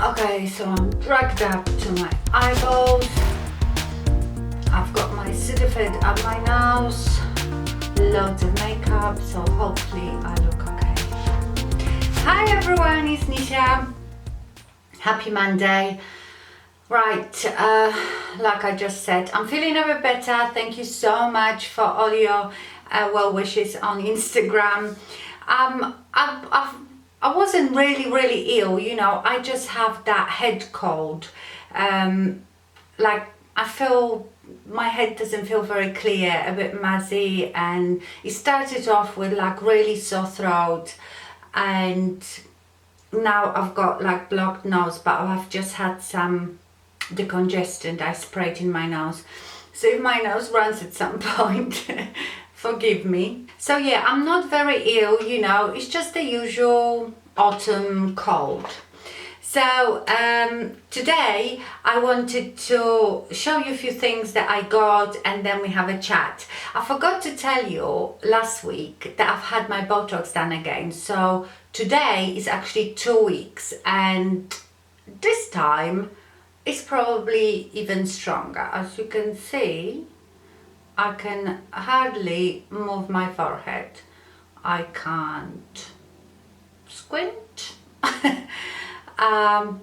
Okay, so I'm dragged up to my eyeballs. I've got my Sudafed up my nose, loads of makeup, so hopefully I look okay. Hi everyone, it's Nisha. Happy Monday. Right, like I just said, I'm feeling a bit better. Thank you so much for all your well wishes on Instagram. I wasn't really ill, you know, I just have that head cold. Like I feel my head doesn't feel very clear, a bit muzzy, and it started off with like really sore throat, and now I've got like blocked nose, but I've just had some decongestant I sprayed in my nose. So if my nose runs at some point, forgive me. So yeah, I'm not very ill, you know, it's just the usual autumn cold. So today I wanted to show you a few things that I got, and then we have a chat. I forgot to tell you last week that I've had my Botox done again. So today is actually 2 weeks, and this time it's probably even stronger. As you can see, I can hardly move my forehead. I can't squint. I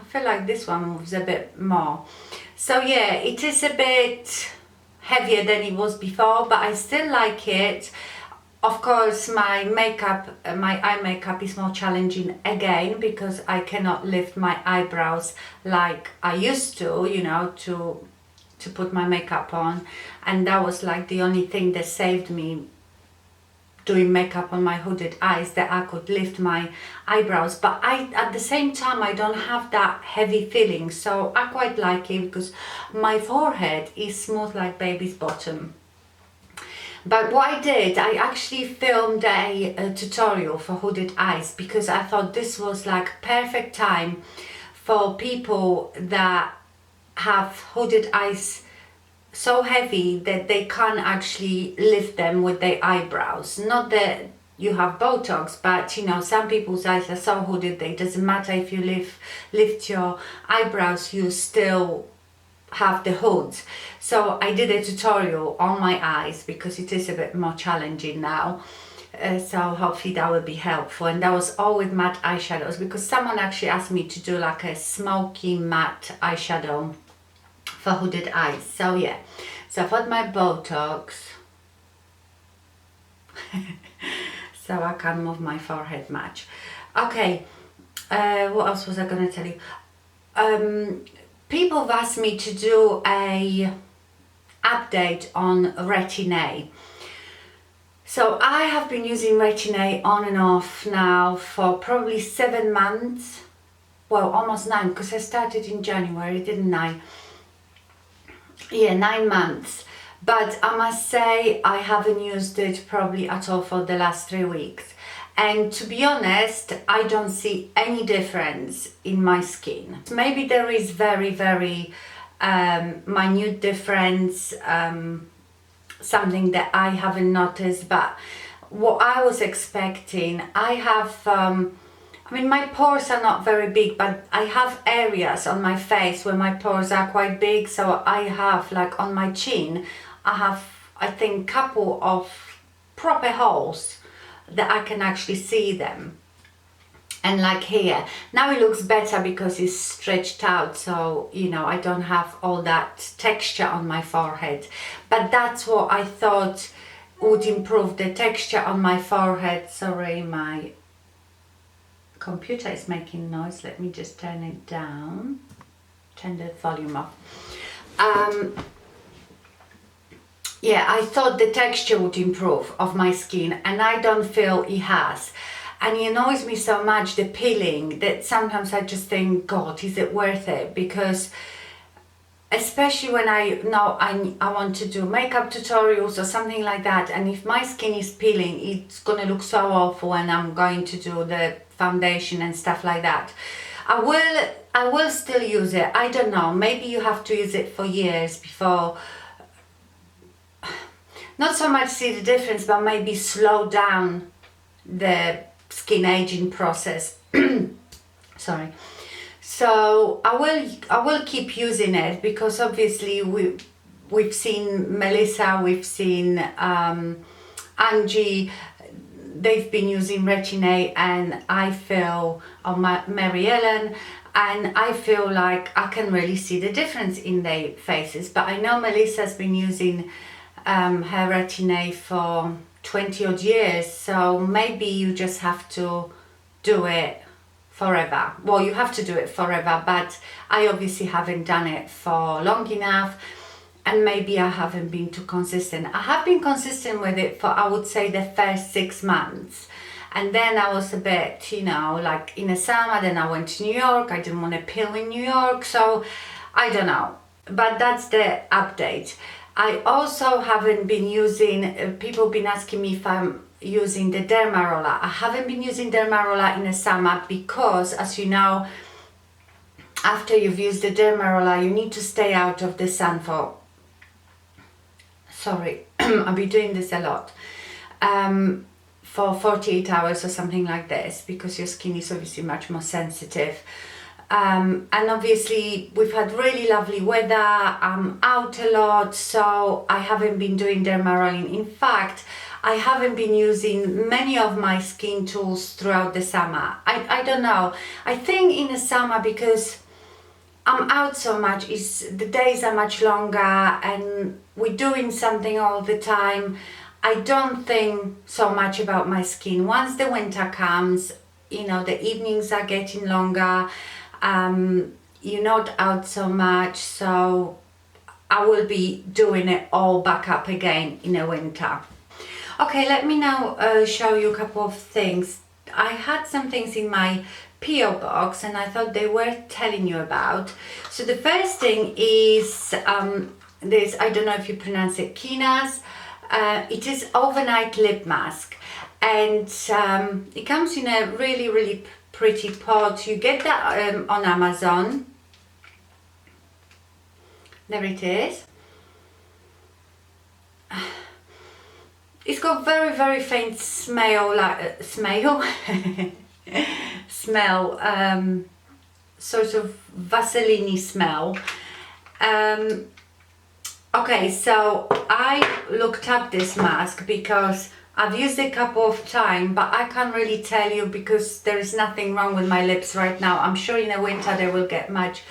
feel like this one moves a bit more. So yeah, it is a bit heavier than it was before, but I still like it. Of course, my makeup, my eye makeup is more challenging again because I cannot lift my eyebrows like I used to, you know, to put my makeup on. And that was like the only thing that saved me doing makeup on my hooded eyes, that I could lift my eyebrows. But at the same time, I don't have that heavy feeling. So I quite like it because my forehead is smooth like baby's bottom. But what I did, I actually filmed a tutorial for hooded eyes because I thought this was like perfect time for people that have hooded eyes so heavy that they can't actually lift them with their eyebrows. Not that you have Botox, but you know, some people's eyes are so hooded that it doesn't matter if you lift your eyebrows, you still have the hoods. So I did a tutorial on my eyes because it is a bit more challenging now. So hopefully that will be helpful. And that was all with matte eyeshadows because someone actually asked me to do like a smoky matte eyeshadow for hooded eyes. So yeah, so I've got my Botox so I can move my forehead much. Okay, what else was I going to tell you? People have asked me to do a update on Retin-A. So I have been using Retin-A on and off now for probably 7 months. Well, almost 9 because I started in January, didn't I? Yeah, 9 months. But I must say I haven't used it probably at all for the last 3 weeks. And to be honest, I don't see any difference in my skin. Maybe there is very minute difference, something that I haven't noticed, but what I was expecting, I have, I mean, my pores are not very big, but I have areas on my face where my pores are quite big. So I have, like on my chin, I have, I think, couple of proper holes that I can actually see them. And like here, now it looks better because it's stretched out, so you know, I don't have all that texture on my forehead. But that's what I thought would improve the texture on my forehead. Sorry, my computer is making noise. Let me just turn it down, turn the volume off. Yeah, I thought the texture would improve of my skin, and I don't feel it has. And it annoys me so much, the peeling, that sometimes I just think, God, is it worth it? Because especially when I know I want to do makeup tutorials or something like that, and if my skin is peeling, it's gonna look so awful when I'm going to do the foundation and stuff like that. I will still use it. I don't know, maybe you have to use it for years before, not so much see the difference, but maybe slow down the skin aging process. Sorry. So I will keep using it, because obviously we've seen Melissa, we've seen Angie, they've been using Retin-A, and I feel, on Mary Ellen, and I feel like I can really see the difference in their faces. But I know Melissa's been using her Retin-A for 20 odd years, so maybe you just have to do it forever. Well, you have to do it forever, but I obviously haven't done it for long enough, and maybe I haven't been too consistent. I have been consistent with it for, I would say, the first 6 months. And then I was a bit, you know, like in the summer, then I went to New York. I didn't want to peel in New York, so I don't know. But that's the update. I also haven't been using, people have been asking me if I'm using the Derma Roller. I haven't been using Derma Roller in the summer because, as you know, after you've used the Derma Roller, you need to stay out of the sun for, sorry, I'll be doing this a lot. For 48 hours or something like this, because your skin is obviously much more sensitive. And obviously we've had really lovely weather, I'm out a lot, so I haven't been doing derma rolling. In fact, I haven't been using many of my skin tools throughout the summer. I don't know, I think in the summer, because I'm out so much, the days are much longer and we're doing something all the time. I don't think so much about my skin. Once the winter comes, you know, the evenings are getting longer, you're not out so much, so I will be doing it all back up again in the winter. Okay, let me now show you a couple of things. I had some things in my PO box and I thought they were telling you about. So the first thing is this, I don't know if you pronounce it, Qinaz. It is overnight lip mask, and it comes in a really pretty pot. You get that on Amazon. There it is. It's got very faint smell, like smell, sort of Vaseline smell. Okay, so I looked up this mask because I've used it a couple of times, but I can't really tell you because there is nothing wrong with my lips right now. I'm sure in the winter they will get much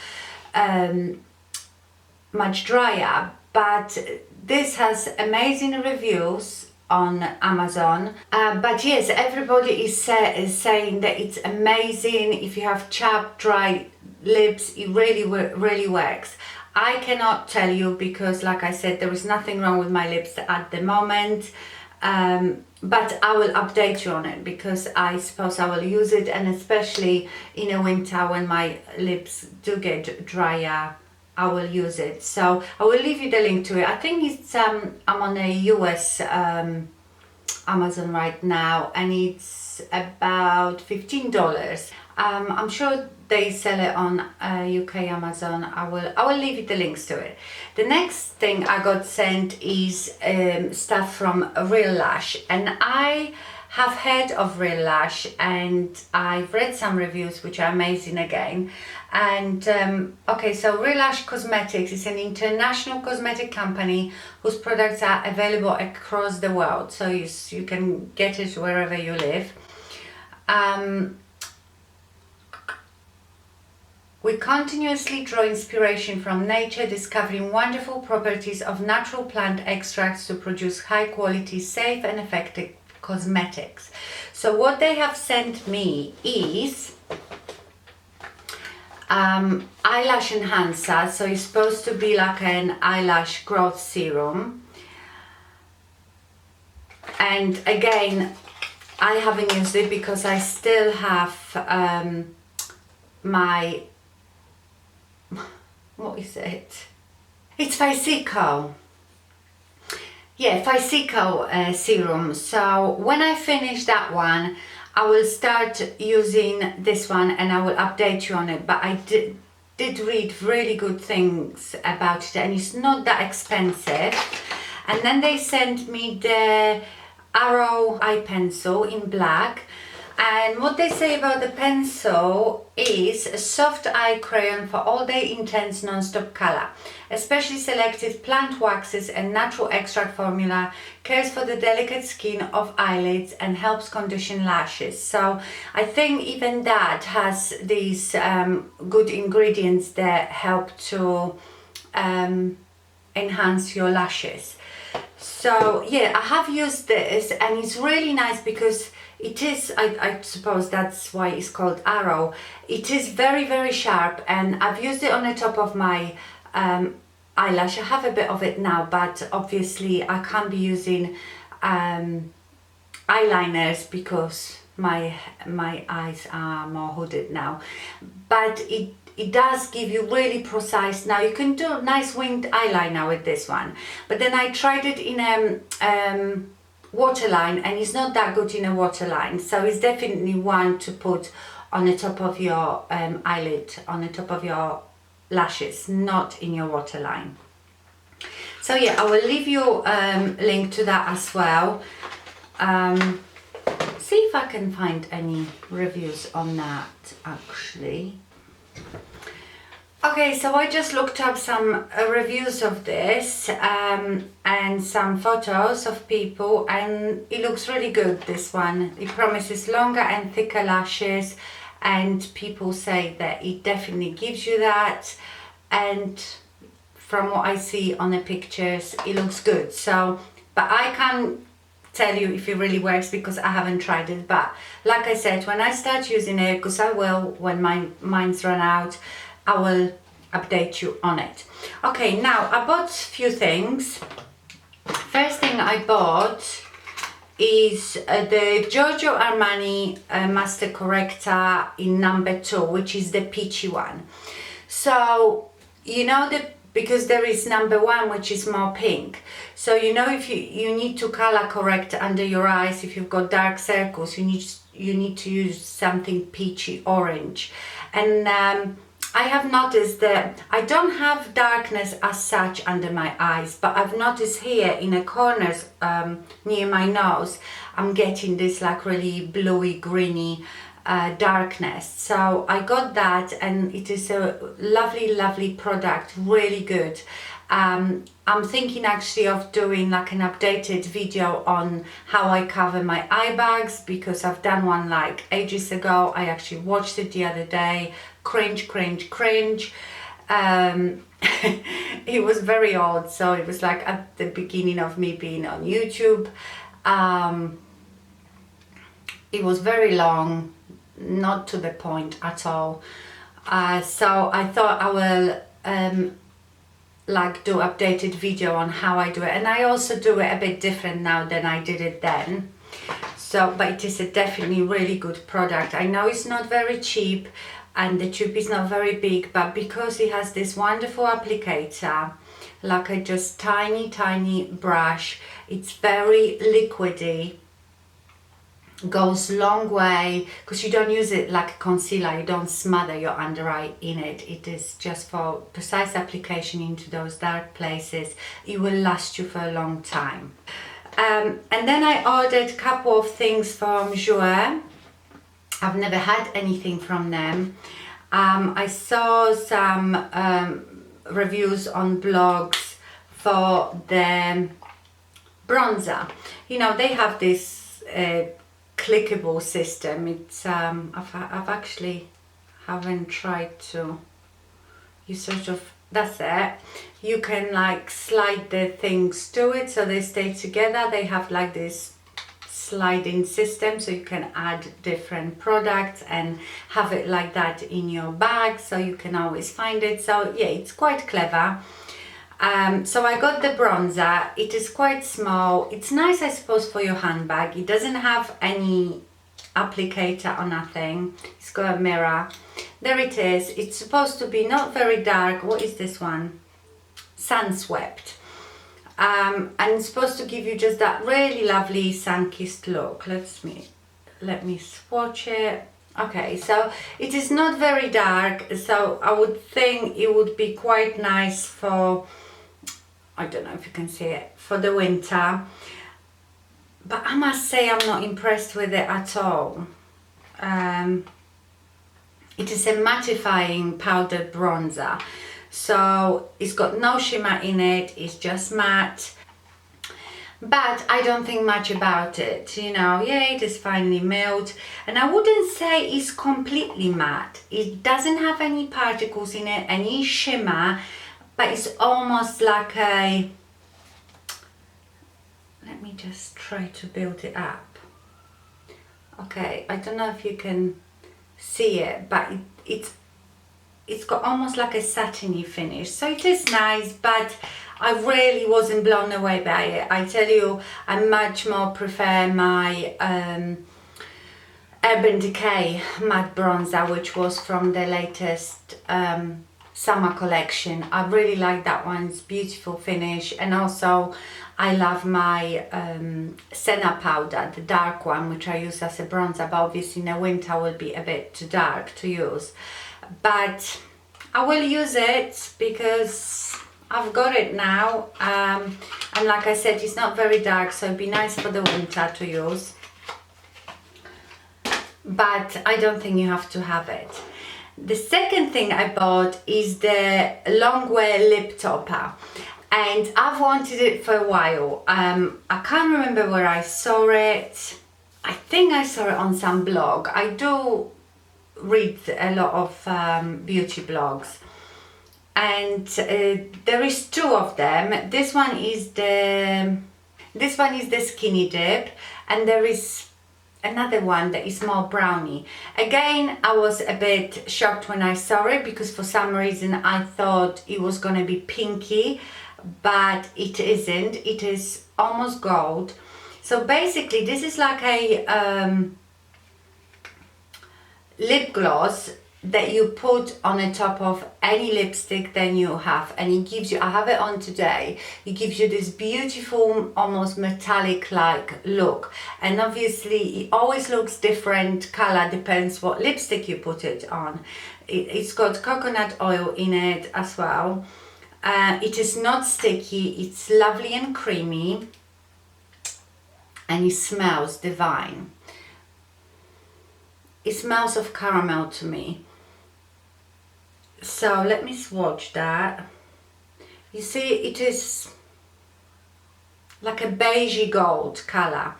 drier, but this has amazing reviews on Amazon. But yes, everybody is saying that it's amazing. If you have chapped, dry lips, it really works. I cannot tell you because, like I said, there is nothing wrong with my lips at the moment, but I will update you on it because I suppose I will use it, and especially in the winter when my lips do get drier, I will use it. So I will leave you the link to it. I think it's I'm on a US Amazon right now, and it's about $15. I'm sure they sell it on UK Amazon. I will leave you the links to it. The next thing I got sent is stuff from Realash, and I have heard of Realash and I've read some reviews which are amazing again. And okay, so Realash Cosmetics is an international cosmetic company whose products are available across the world, so you can get it wherever you live. We continuously draw inspiration from nature, discovering wonderful properties of natural plant extracts to produce high quality, safe and effective cosmetics. So what they have sent me is eyelash enhancer. So it's supposed to be like an eyelash growth serum. And again, I haven't used it because I still have my, what is it? It's Physico. Yeah, Physico serum. So when I finish that one, I will start using this one and I will update you on it. But I did read really good things about it, and it's not that expensive. And then they sent me the Arrow eye pencil in black. And what they say about the pencil is a soft eye crayon for all day intense non-stop color. Especially selected plant waxes and natural extract formula, cares for the delicate skin of eyelids and helps condition lashes. So I think even that has these good ingredients that help to enhance your lashes. So yeah, I have used this and it's really nice because it is, I suppose that's why it's called Arrow. It is very sharp, and I've used it on the top of my eyelash. I have a bit of it now, but obviously I can't be using eyeliners because my eyes are more hooded now. But it does give you really precise. Now you can do a nice winged eyeliner with this one, but then I tried it in waterline and it's not that good in a waterline, so it's definitely one to put on the top of your eyelid, on the top of your lashes, not in your waterline. So yeah, I will leave you link to that as well. See if I can find any reviews on that actually. Okay, so I just looked up some reviews of this and some photos of people, and it looks really good, this one. It promises longer and thicker lashes, and people say that it definitely gives you that, and from what I see on the pictures it looks good. So, but I can't tell you if it really works because I haven't tried it, but like I said, when I start using it, because I will when mine's run out, I will update you on it. Okay, now I bought a few things. First thing I bought is the Giorgio Armani Master Corrector in number 2, which is the peachy one. So you know, because there is number 1 which is more pink, so you know, if you need to color correct under your eyes, if you've got dark circles, you need to use something peachy orange. And I have noticed that I don't have darkness as such under my eyes, but I've noticed here in the corners near my nose, I'm getting this like really bluey greeny darkness. So I got that, and it is a lovely product, really good. I'm thinking actually of doing like an updated video on how I cover my eye bags, because I've done one like ages ago. I actually watched it the other day. Cringe. It was very odd, so it was like at the beginning of me being on YouTube. It was very long, not to the point at all. So I thought I will like do updated video on how I do it, and I also do it a bit different now than I did it then. So, but it is a definitely really good product. I know it's not very cheap and the tube is not very big, but because it has this wonderful applicator, like a just tiny brush, it's very liquidy, goes long way, because you don't use it like a concealer, you don't smother your under eye in it. It is just for precise application into those dark places. It will last you for a long time. And then I ordered a couple of things from Jouer. I've never had anything from them. I saw some reviews on blogs for the bronzer. You know, they have this clickable system. It's I've actually haven't tried to. You sort of, that's it. You can like slide the things to it so they stay together. They have like this sliding system, so you can add different products and have it like that in your bag, so you can always find it. So yeah, it's quite clever. So I got the bronzer. It is quite small. It's nice, I suppose, for your handbag. It doesn't have any applicator or nothing. It's got a mirror. There it is. It's supposed to be not very dark. What is this one? Sunswept. And it's supposed to give you just that really lovely sun-kissed look. Let me swatch it. Okay, so it is not very dark, so I would think it would be quite nice for, I don't know if you can see it, for the winter. But I must say I'm not impressed with it at all. it is a mattifying powdered bronzer. So it's got no shimmer in it, it's just matte. But I don't think much about it, you know. Yeah, it is finely milled, and I wouldn't say it's completely matte. It doesn't have any particles in it, any shimmer, but it's almost like a, let me just try to build it up. Okay, I don't know if you can see it, but it's got almost like a satiny finish, so it is nice, but I really wasn't blown away by it. I tell you, I much more prefer my Urban Decay matte bronzer, which was from the latest summer collection. I really like that one. It's beautiful finish, and also I love my Senna powder, the dark one, which I use as a bronzer, but obviously in the winter will be a bit too dark to use. But I will use it because I've got it now, and like I said, it's not very dark, so it'd be nice for the winter to use, but I don't think you have to have it. The second thing I bought is the Longwear lip topper, and I've wanted it for a while. I can't remember where I saw it. I think I saw it on some blog. I do read a lot of beauty blogs, and there is two of them. This one is the skinny dip, and there is another one that is more browny. Again, I was a bit shocked when I saw it because for some reason I thought it was gonna be pinky, but it isn't. It is almost gold. So basically this is like a lip gloss that you put on the top of any lipstick that you have, and it gives you, I have it on today, it gives you this beautiful almost metallic like look, and obviously it always looks different color, depends what lipstick you put it on. It's got coconut oil in it as well. It is not sticky, it's lovely and creamy, and it smells divine. It smells of caramel to me. So let me swatch that. You see, it is like a beigey gold color,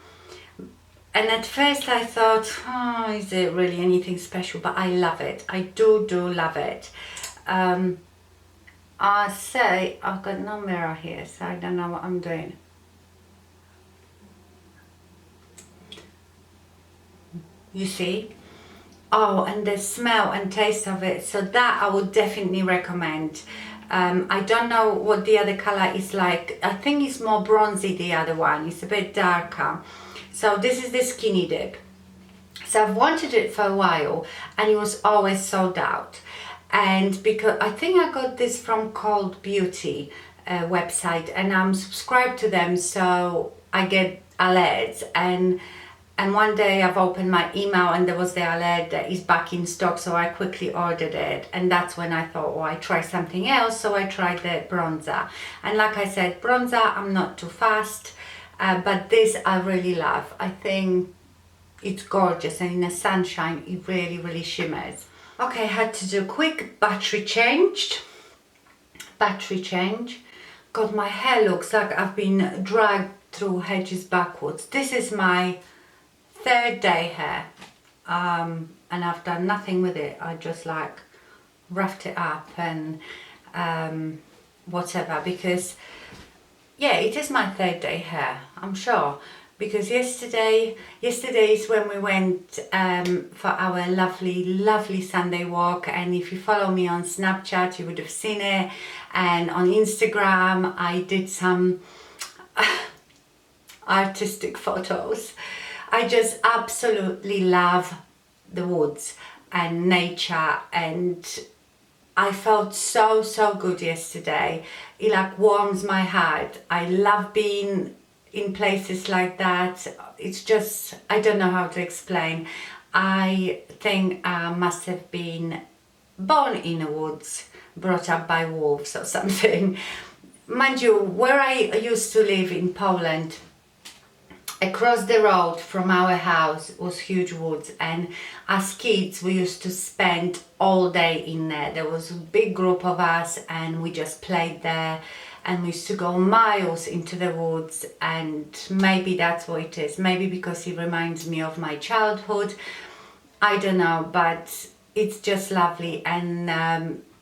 and at first I thought, oh, is it really anything special? But I love it. I do love it. I say I've got no mirror here, so I don't know what I'm doing. You see? Oh, and the smell and taste of it, so that I would definitely recommend. I don't know what the other color is like. I think it's more bronzy, the other one. It's a bit darker. So this is the skinny dip. So I've wanted it for a while, and it was always sold out. And because I think I got this from Cold Beauty website, and I'm subscribed to them, so I get alerts, and one day I've opened my email and there was the alert that is back in stock, so I quickly ordered it, and that's when I thought, well, I try something else, so I tried the bronzer. And like I said, bronzer I'm not too fast, but this I really love. I think it's gorgeous, and in the sunshine it really shimmers. Okay, I had to do a quick battery change. God, my hair looks like I've been dragged through hedges backwards. This is my third day hair, and I've done nothing with it. I just like roughed it up and whatever, because yeah, it is my third day hair, I'm sure, because yesterday is when we went for our lovely Sunday walk, and if you follow me on Snapchat you would have seen it, and on Instagram I did some artistic photos. I just absolutely love the woods and nature, and I felt so good yesterday. It like warms my heart. I love being in places like that. It's just, I don't know how to explain. I think I must have been born in the woods, brought up by wolves or something. Mind you, where I used to live in Poland, across the road from our house was huge woods, and as kids we used to spend all day in there. There was a big group of us and we just played there, and we used to go miles into the woods, and maybe that's what it is. Maybe because it reminds me of my childhood, I don't know, but it's just lovely, and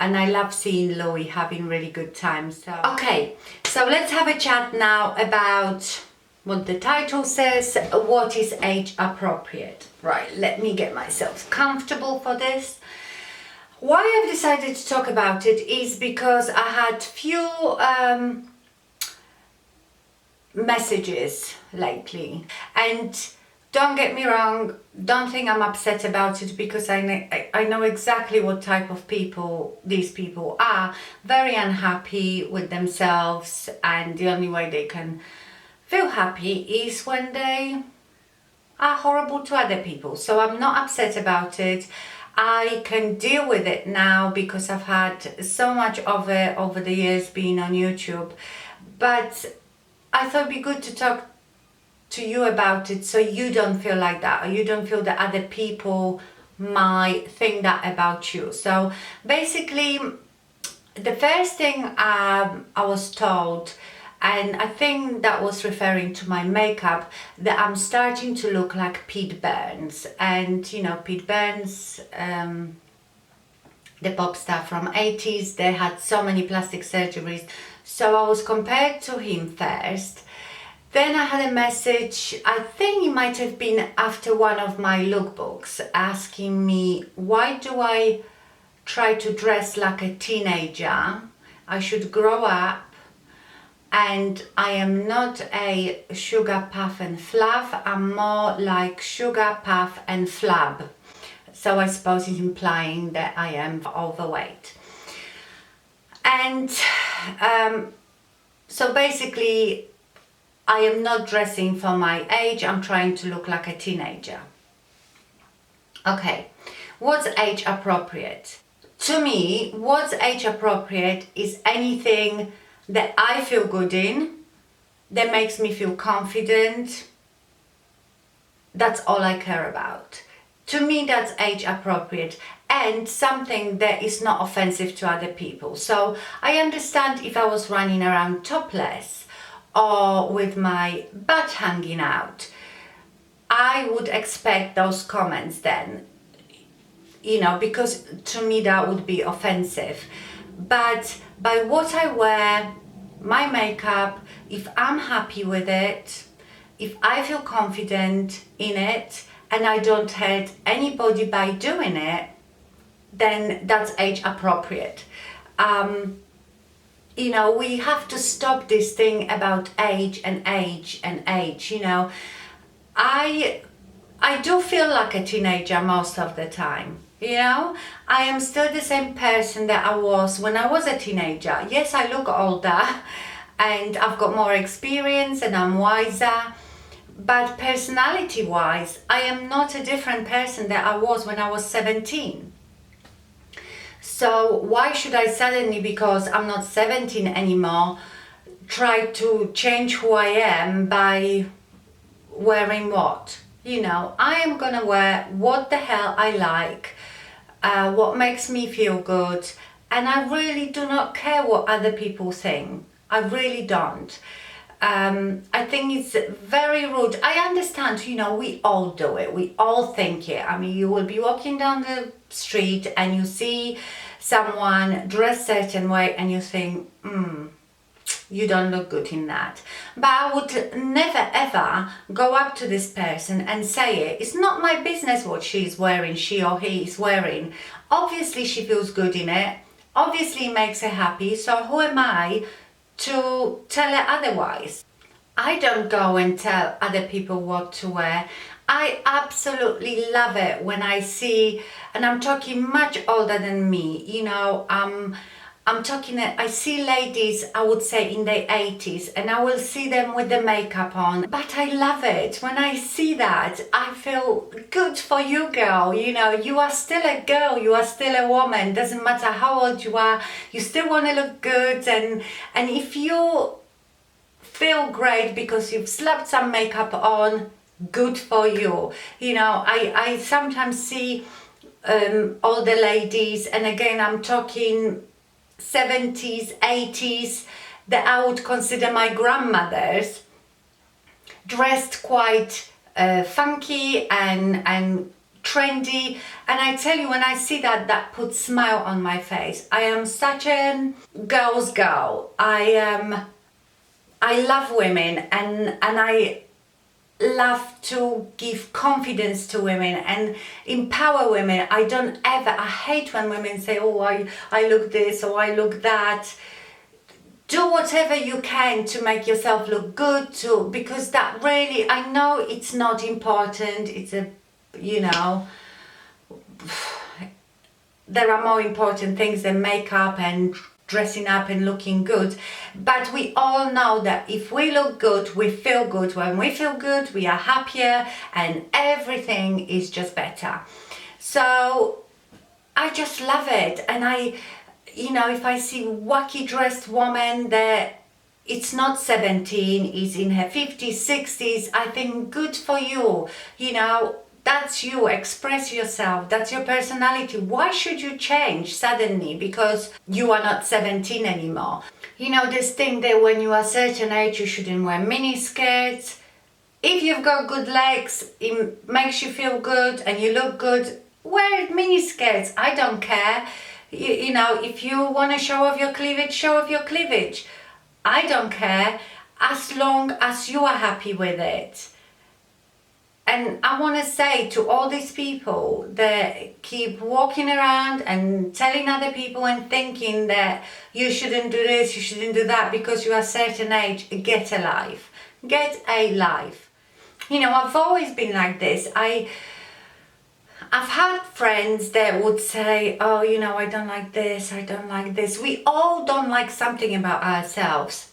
I love seeing Louis having really good times. So okay, so let's have a chat now about what the title says, what is age appropriate. Right, let me get myself comfortable for this. Why I've decided to talk about it is because I had few messages lately, and don't get me wrong, don't think I'm upset about it, because I know exactly what type of people these people are. Very unhappy with themselves, and the only way they can feel happy is when they are horrible to other people. So I'm not upset about it. I can deal with it now because I've had so much of it over the years being on YouTube. But I thought it'd be good to talk to you about it, so you don't feel like that, or you don't feel that other people might think that about you. So basically, the first thing I was told, and I think that was referring to my makeup, that I'm starting to look like Pete Burns. And you know, Pete Burns, the pop star from 80s, they had so many plastic surgeries. So I was compared to him first. Then I had a message, I think it might have been after one of my lookbooks, asking me, why do I try to dress like a teenager? I should grow up, and I am not a sugar puff and fluff, I'm more like sugar puff and flab. So I suppose it's implying that I am overweight. And so basically, I am not dressing for my age, I'm trying to look like a teenager. Okay, what's age appropriate? To me, what's age appropriate is anything that I feel good in, that makes me feel confident. That's all I care about. To me, that's age appropriate, and something that is not offensive to other people. So I understand if I was running around topless or with my butt hanging out, I would expect those comments then, you know, because to me that would be offensive. But by what I wear, my makeup, if I'm happy with it, if I feel confident in it, and I don't hurt anybody by doing it, then that's age appropriate. You know, we have to stop this thing about age and age and age, you know. I do feel like a teenager most of the time, you know. I am still the same person that I was when I was a teenager. Yes, I look older and I've got more experience and I'm wiser, but personality wise, I am not a different person that I was when I was 17. So why should I suddenly, because I'm not 17 anymore, try to change who I am by wearing what? You know, I am gonna wear what the hell I like, what makes me feel good, and I really do not care what other people think. I really don't. I think it's very rude. I understand, you know, we all do it. We all think it. I mean, you will be walking down the street and you see someone dressed a certain way and you think, you don't look good in that. But I would never ever go up to this person and say it. It's not my business what she's wearing, she or he is wearing. Obviously she feels good in it. Obviously it makes her happy. So who am I to tell her otherwise? I don't go and tell other people what to wear. I absolutely love it when I see, and I'm talking much older than me, you know, I'm talking, I see ladies, I would say in their 80s, and I will see them with the makeup on, but I love it. When I see that, I feel good for you, girl. You know, you are still a girl, you are still a woman, doesn't matter how old you are, you still want to look good, and if you feel great because you've slapped some makeup on, good for you. You know, I sometimes see older ladies, and again I'm talking 70s, 80s, that I would consider my grandmothers, dressed quite funky and trendy, and I tell you, when I see that, that puts smile on my face. I am such a girl's girl. I love women, and I love to give confidence to women and empower women. I hate when women say, oh, I look this or I look that. Do whatever you can to make yourself look good too, because that really, I know it's not important. It's a, you know, there are more important things than makeup and dressing up and looking good. But we all know that if we look good, we feel good. When we feel good, we are happier and everything is just better. So I just love it. And you know, if I see wacky dressed woman that it's not 17, is in her 50s, 60s, I think good for you. You know, that's you, express yourself, that's your personality. Why should you change suddenly because you are not 17 anymore? You know, this thing that when you are a certain age you shouldn't wear mini skirts. If you've got good legs, it makes you feel good and you look good, wear mini skirts, I don't care. You know, if you want to show off your cleavage, show off your cleavage. I don't care, as long as you are happy with it. And I want to say to all these people that keep walking around and telling other people and thinking that you shouldn't do this, you shouldn't do that because you are a certain age, get a life. Get a life. You know, I've always been like this. I've had friends that would say, oh, you know, I don't like this, I don't like this. We all don't like something about ourselves.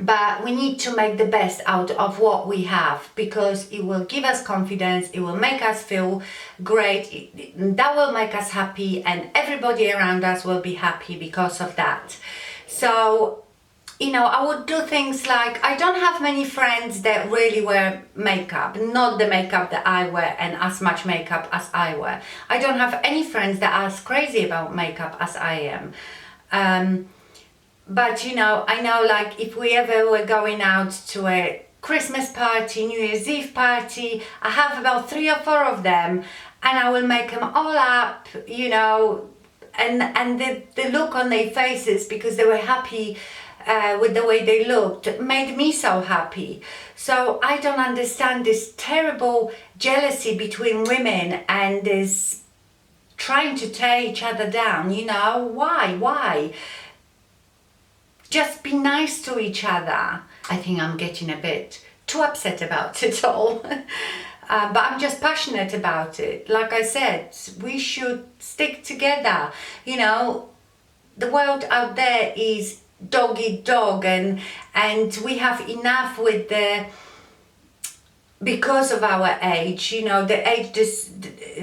But we need to make the best out of what we have, because it will give us confidence, it will make us feel great, that will make us happy, and everybody around us will be happy because of that. So, you know, I would do things like, I don't have many friends that really wear makeup, not the makeup that I wear and as much makeup as I wear. I don't have any friends that are as crazy about makeup as I am. But you know, I know, like, if we ever were going out to a Christmas party, New Year's Eve party, I have about 3 or 4 of them, and I will make them all up, you know, and the look on their faces, because they were happy with the way they looked, made me so happy. So I don't understand this terrible jealousy between women and this trying to tear each other down, you know. Why? Just be nice to each other. I think I'm getting a bit too upset about it all. But I'm just passionate about it. Like I said, we should stick together. You know, the world out there is dog eat dog, and we have enough with because of our age, you know, the age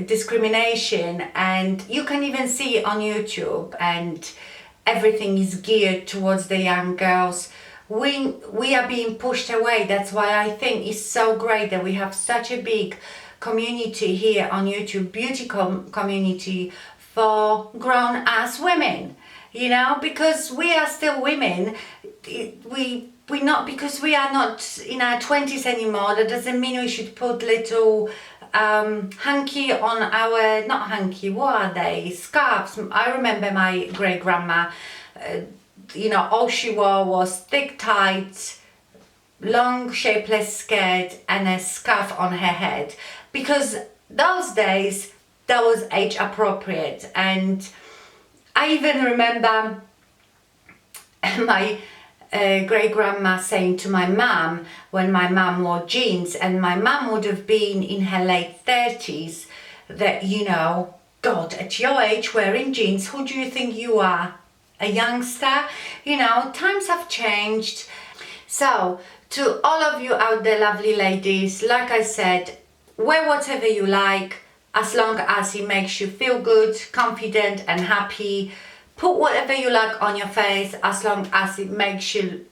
discrimination, and you can even see it on YouTube, and everything is geared towards the young girls. We are being pushed away. That's why I think it's so great that we have such a big community here on YouTube, beauty community for grown-ass women, you know, because we are still women. We not, because we are not in our 20s anymore, that doesn't mean we should put little hanky on our, not hanky, what are they, scarves. I remember my great grandma, you know, all she wore was thick tights, long shapeless skirt and a scarf on her head, because those days that was age appropriate. And I even remember my great grandma saying to my mum, when my mum wore jeans, and my mum would have been in her late 30s, that, you know, God, at your age wearing jeans, who do you think you are? A youngster? You know, times have changed. So to all of you out there, lovely ladies, like I said, wear whatever you like, as long as it makes you feel good, confident and happy. Put whatever you like on your face, as long as it makes you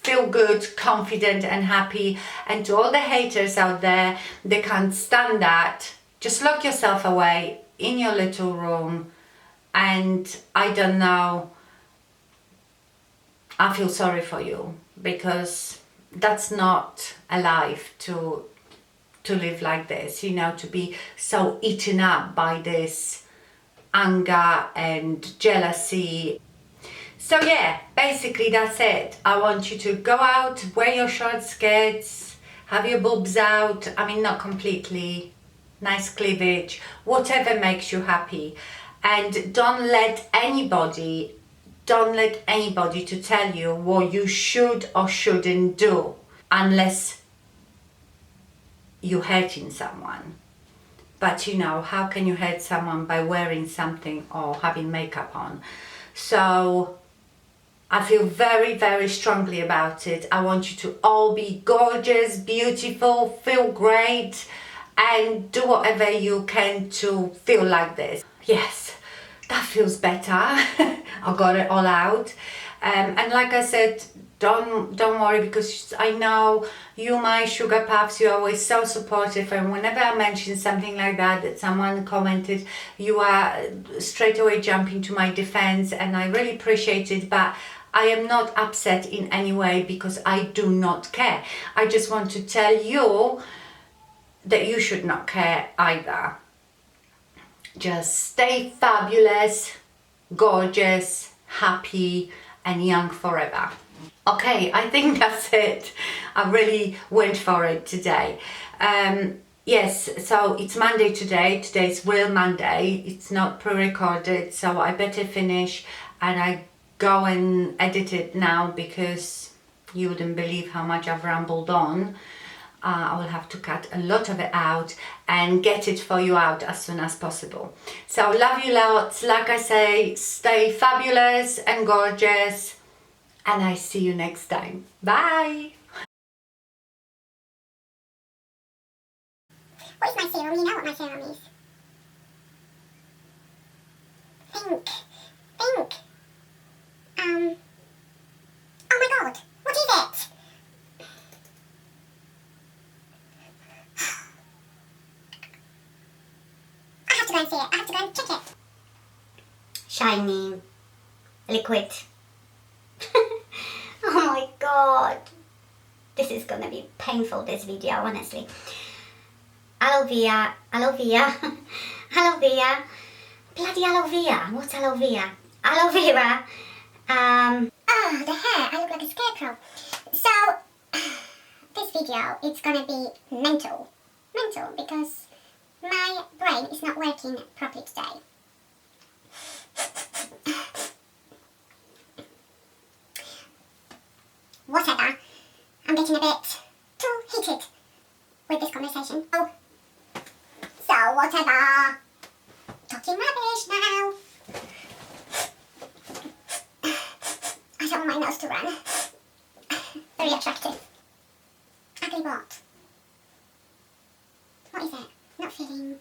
feel good, confident and happy. And to all the haters out there, they can't stand that, just lock yourself away in your little room. And I don't know, I feel sorry for you, because that's not a life to live like this, you know, to be so eaten up by this anger and jealousy. So yeah, basically that's it. I want you to go out, wear your short skirts, have your boobs out, I mean not completely, nice cleavage, whatever makes you happy. And don't let anybody to tell you what you should or shouldn't do, unless you're hurting someone. But you know, how can you hurt someone by wearing something or having makeup on? So I feel very, very strongly about it. I want you to all be gorgeous, beautiful, feel great, and do whatever you can to feel like this. Yes, that feels better. I got it all out. And like I said, don't worry, because I know you, my sugar puffs, you're always so supportive, and whenever I mention something like that someone commented, you are straight away jumping to my defense, and I really appreciate it. But I am not upset in any way, because I do not care. I just want to tell you that you should not care either. Just stay fabulous, gorgeous, happy and young forever. Okay, I think that's it. I really went for it today. Yes, so it's Monday today. Today's real Monday. It's not pre-recorded, so I better finish and I go and edit it now, because you wouldn't believe how much I've rambled on. I will have to cut a lot of it out and get it for you out as soon as possible. So love you lots. Like I say, stay fabulous and gorgeous, and I see you next time. Bye. What is my serum? You know what my serum is. Think. Oh my god, what is it? I have to go and see it. I have to go and check it. Shiny liquid. Oh my god. This is gonna be painful, this video, honestly. Aloe vera. Aloe vera. Bloody aloe vera. What's aloe vera? Aloe vera. Oh, the hair. I look like a scarecrow. So, this video, it's gonna be mental. Mental, because my brain is not working properly today. Whatever. I'm getting a bit too heated with this conversation. Oh. So, whatever. Talking rubbish now. I don't want my nose to run. Very attractive. Ugly what? What is it? Not feeling